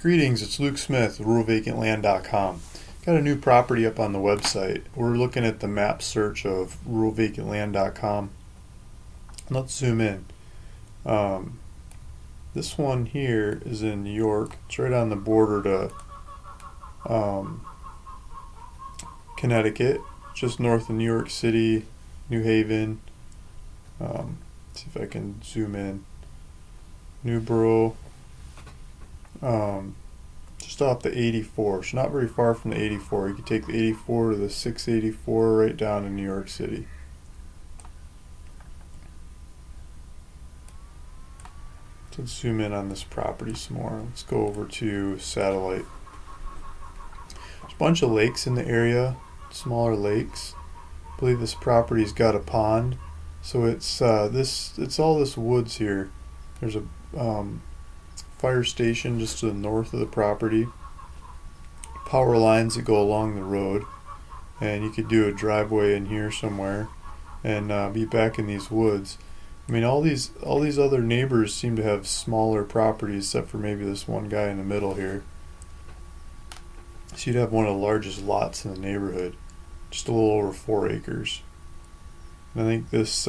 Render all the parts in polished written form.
Greetings, it's Luke Smith, ruralvacantland.com. Got a new property up on the website. We're looking at the map search of ruralvacantland.com. Let's zoom in. This one here is in New York. It's right on the border to Connecticut, just north of New York City, New Haven. See if I can zoom in. Newborough. Just off the 84, so not very far from the 84. You could take the 84 to the 684 right down in New York City. So let's zoom in on this property some more. Let's go over to satellite. There's a bunch of lakes in the area, smaller lakes. I believe this property's got a pond, so it's all this woods here. There's a fire station just to the north of the property, power lines that go along the road, and you could do a driveway in here somewhere and be back in these woods. I mean, all these other neighbors seem to have smaller properties except for maybe this one guy in the middle here. So you'd have one of the largest lots in the neighborhood, just a little over 4 acres. And I think this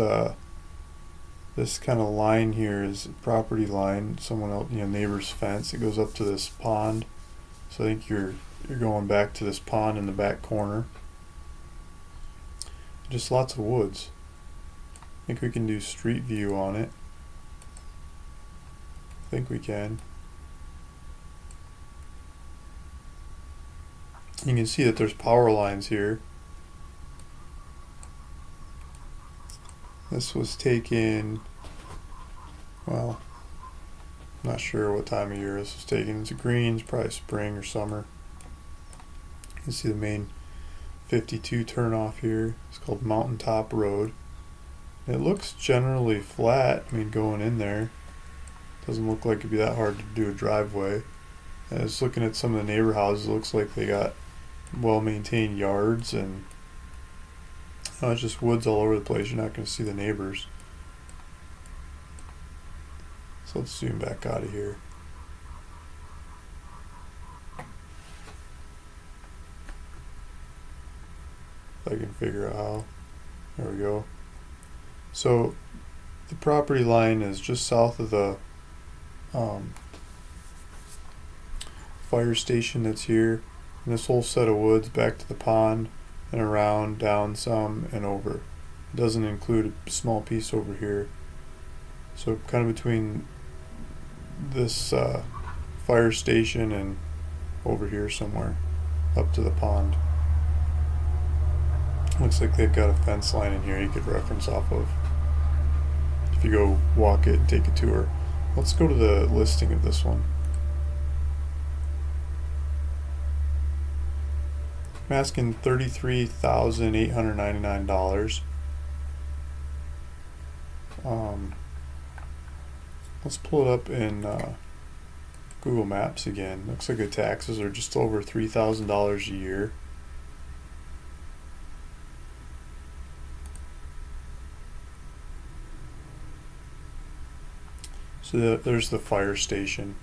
kind of line here is a property line, someone else, neighbor's fence. It goes up to this pond. So I think you're going back to this pond in the back corner. Just lots of woods. I think we can do street view on it. I think we can. You can see that there's power lines here. This was taken, well, I'm not sure what time of year this was taken. It's green, it's probably spring or summer. You can see the main 52 turnoff here. It's called Mountaintop Road. It looks generally flat. I mean, going in there, doesn't look like it'd be that hard to do a driveway. And I was looking at some of the neighbor houses. It looks like they got well-maintained yards, and it's just woods all over the place. You're not going to see the neighbors. So let's zoom back out of here. If I can figure out how. There we go. So the property line is just south of the fire station that's here. And this whole set of woods back to the pond and around, down some, and over. It doesn't include a small piece over here. So kind of between this fire station and over here somewhere, up to the pond. Looks like they've got a fence line in here you could reference off of if you go walk it and take a tour. Let's go to the listing of this one. I'm asking $33,899. Let's pull it up in Google Maps again. Looks like the taxes are just over $3,000 a year. So there's the fire station.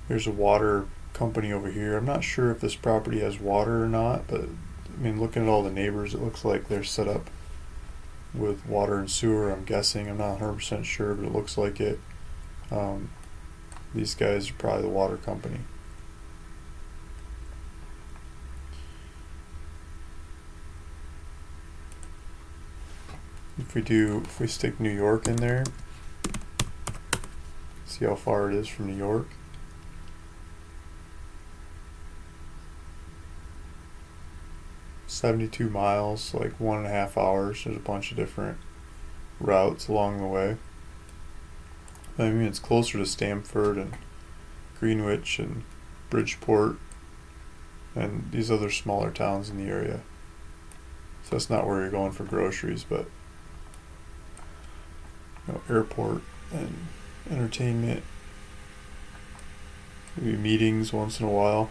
There's a water company over here. I'm not sure if this property has water or not, but I mean, looking at all the neighbors, it looks like they're set up with water and sewer. I'm guessing. I'm not 100% sure, but it looks like it. These guys are probably the water company. If we stick New York in there, see how far it is from New York. "72 miles, like 1.5 hours. There's a bunch of different routes along the way. I mean, it's closer to Stamford and Greenwich and Bridgeport and these other smaller towns in the area. So that's not where you're going for groceries, but airport and entertainment, maybe meetings once in a while.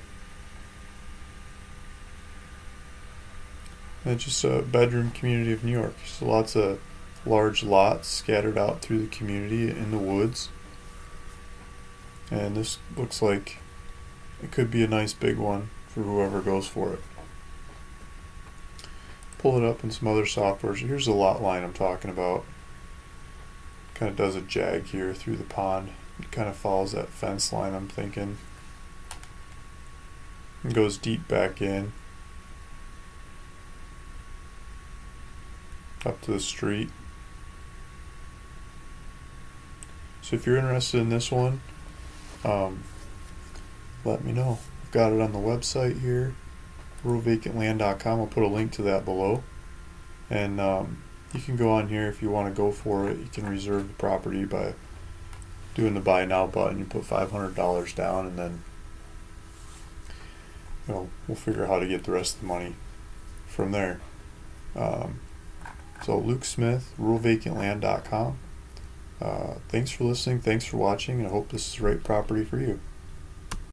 And just a bedroom community of New York. So lots of large lots scattered out through the community in the woods. And this looks like it could be a nice big one for whoever goes for it. Pull it up in some other software. So here's the lot line I'm talking about. Kind of does a jag here through the pond. It kind of follows that fence line, I'm thinking. And goes deep back in. Up to the street. So if you're interested in this one, let me know. I've got it on the website here, ruralvacantland.com. I'll put a link to that below. And you can go on here if you want to go for it. You can reserve the property by doing the buy now button. You put $500 down, and then we'll figure out how to get the rest of the money from there. So Luke Smith, ruralvacantland.com. Thanks for listening. Thanks for watching. I hope this is the right property for you.